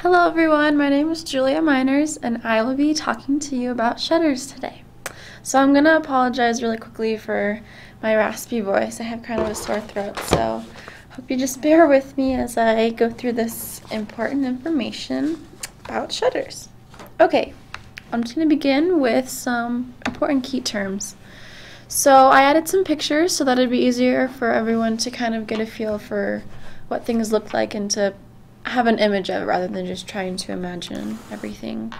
Hello everyone, my name is Julia Miners and I will be talking to you about shutters today. So I'm going to apologize really quickly for my raspy voice. I have kind of a sore throat, so hope you just bear with me as I go through this important information about shutters. Okay, I'm just going to begin with some important key terms. So I added some pictures so that it'd be easier for everyone to kind of get a feel for what things look like and to have an image of it rather than just trying to imagine everything.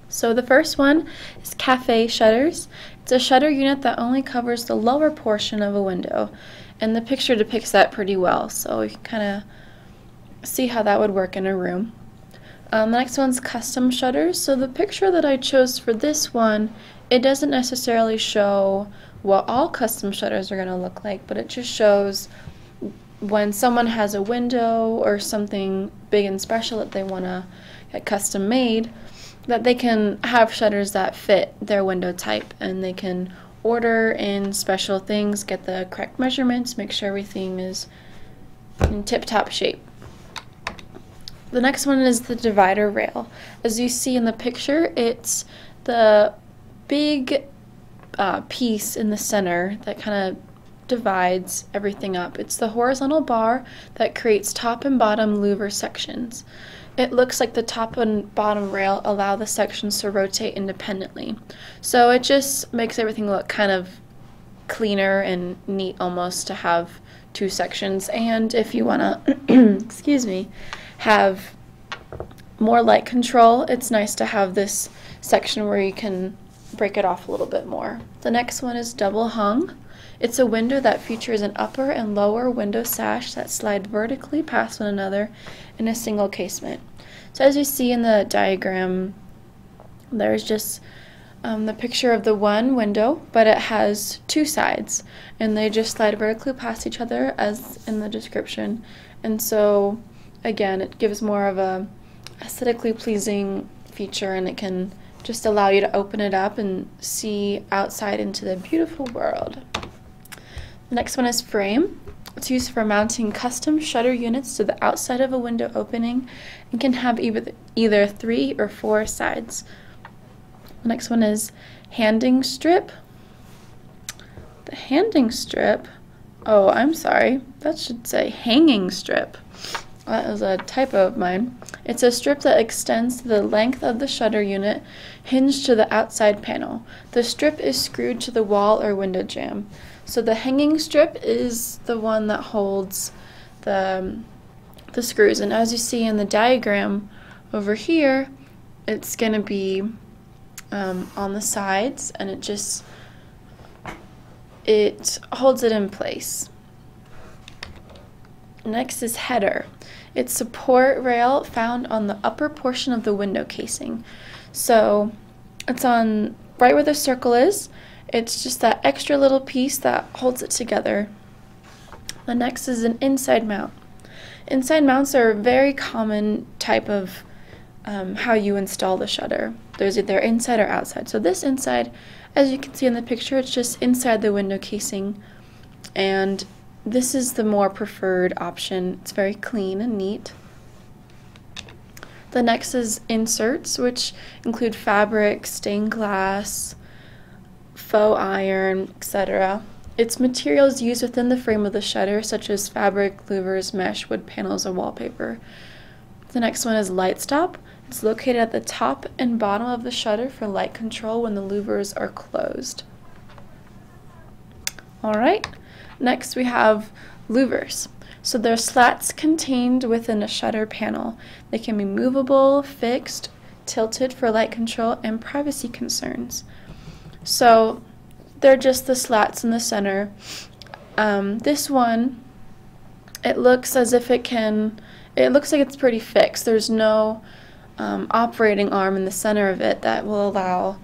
So the first one is cafe shutters. It's a shutter unit that only covers the lower portion of a window, and the picture depicts that pretty well, so you can kind of see how that would work in a room. The next one's custom shutters. So the picture that I chose for this one, it doesn't necessarily show what all custom shutters are going to look like, but it just shows when someone has a window or something big and special that they want to get custom made, that they can have shutters that fit their window type, and they can order in special things, get the correct measurements, make sure everything is in tip-top shape. The next one is the divider rail. As you see in the picture, it's the big piece in the center that kind of divides everything up. It's the horizontal bar that creates top and bottom louver sections. It looks like the top and bottom rail allow the sections to rotate independently. So it just makes everything look kind of cleaner and neat almost to have two sections. And if you want to, excuse me, have more light control, it's nice to have this section where you can break it off a little bit more. The next one is double hung. It's a window that features an upper and lower window sash that slide vertically past one another in a single casement. So as you see in the diagram, there's just the picture of the one window, but it has two sides, and they just slide vertically past each other as in the description. And so again, it gives more of a aesthetically pleasing feature, and it can just allow you to open it up and see outside into the beautiful world. The next one is frame. It's used for mounting custom shutter units to the outside of a window opening and can have either 3 or 4 sides. The next one is handing strip. The handing strip, oh, I'm sorry, that should say hanging strip. That was a typo of mine. It's a strip that extends to the length of the shutter unit, hinged to the outside panel. The strip is screwed to the wall or window jamb. So the hanging strip is the one that holds the screws, and as you see in the diagram over here, it's going to be on the sides, and it holds it in place. Next is header. It's support rail found on the upper portion of the window casing. So it's on right where the circle is. It's just that extra little piece that holds it together. The next is an inside mount. Inside mounts are a very common type of how you install the shutter. There's either inside or outside. So this inside, as you can see in the picture, it's just inside the window casing, and this is the more preferred option. It's very clean and neat. The next is inserts, which include fabric, stained glass, faux iron, etc. It's materials used within the frame of the shutter, such as fabric, louvers, mesh, wood panels, and wallpaper. The next one is light stop. It's located at the top and bottom of the shutter for light control when the louvers are closed. Alright, next we have louvers. So they're slats contained within a shutter panel. They can be movable, fixed, tilted for light control, and privacy concerns. So they're just the slats in the center. This one, it looks as if it looks like it's pretty fixed. There's no operating arm in the center of it that will allow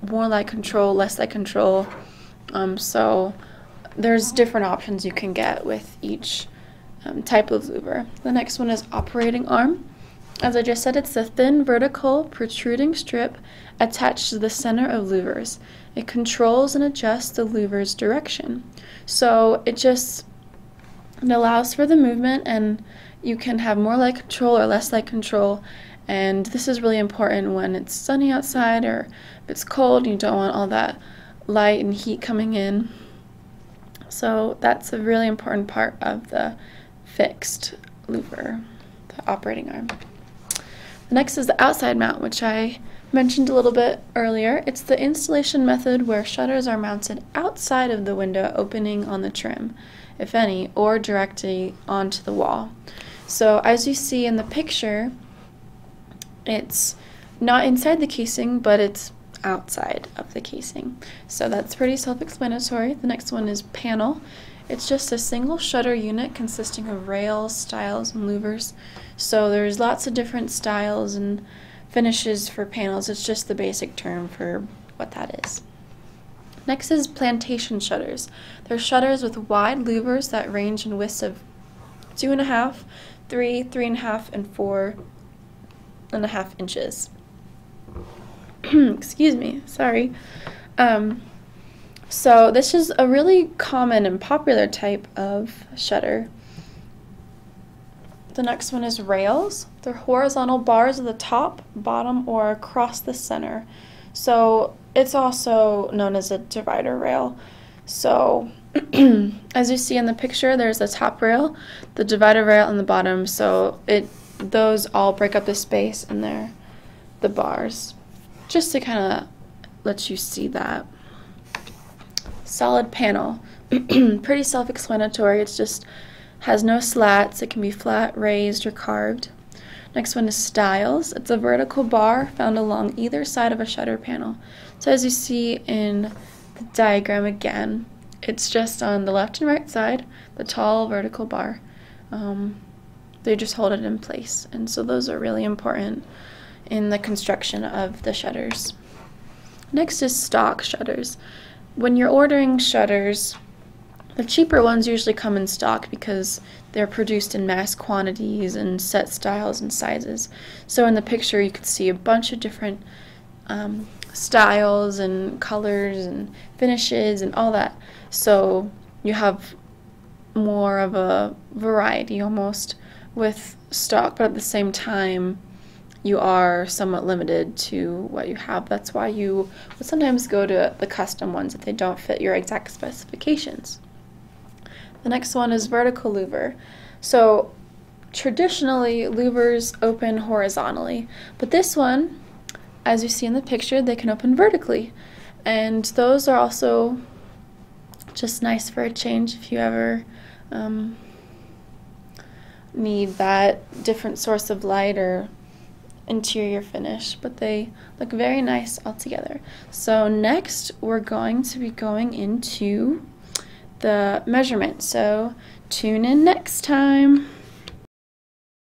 more light control, less light control. So there's different options you can get with each type of louver. The next one is operating arm. As I just said, it's a thin, vertical, protruding strip attached to the center of louvers. It controls and adjusts the louver's direction. So it allows for the movement and you can have more light control or less light control, and this is really important when it's sunny outside or if it's cold and you don't want all that light and heat coming in. So that's a really important part of the fixed louver, the operating arm. The next is the outside mount, which I mentioned a little bit earlier. It's the installation method where shutters are mounted outside of the window opening on the trim, if any, or directly onto the wall. So as you see in the picture, it's not inside the casing, but it's outside of the casing. So that's pretty self-explanatory. The next one is panel. It's just a single shutter unit consisting of rails, stiles, and louvers. So there's lots of different styles and finishes for panels. It's just the basic term for what that is. Next is plantation shutters. They're shutters with wide louvers that range in widths of 2.5, 3, 3.5, and 4.5 inches. Excuse me, sorry. So this is a really common and popular type of shutter. The next one is rails. They're horizontal bars at the top, bottom, or across the center. So it's also known as a divider rail. So as you see in the picture, there's a top rail, the divider rail, and the bottom. So those all break up the space and they're the bars. Just to kind of let you see that. Solid panel. Pretty self-explanatory. It's just has no slats. It can be flat, raised, or carved. Next one is stiles. It's a vertical bar found along either side of a shutter panel. So as you see in the diagram again, it's just on the left and right side, the tall vertical bar. They just hold it in place. And so those are really important in the construction of the shutters. Next is stock shutters. When you're ordering shutters, the cheaper ones usually come in stock because they're produced in mass quantities and set styles and sizes. So in the picture you can see a bunch of different styles and colors and finishes and all that. So you have more of a variety almost with stock, but at the same time you are somewhat limited to what you have. That's why you would sometimes go to the custom ones if they don't fit your exact specifications. The next one is vertical louver. So traditionally louvers open horizontally, but this one, as you see in the picture, they can open vertically. And those are also just nice for a change if you ever need that different source of light or interior finish, but they look very nice all together. So next we're going to be going into the measurement, so tune in next time.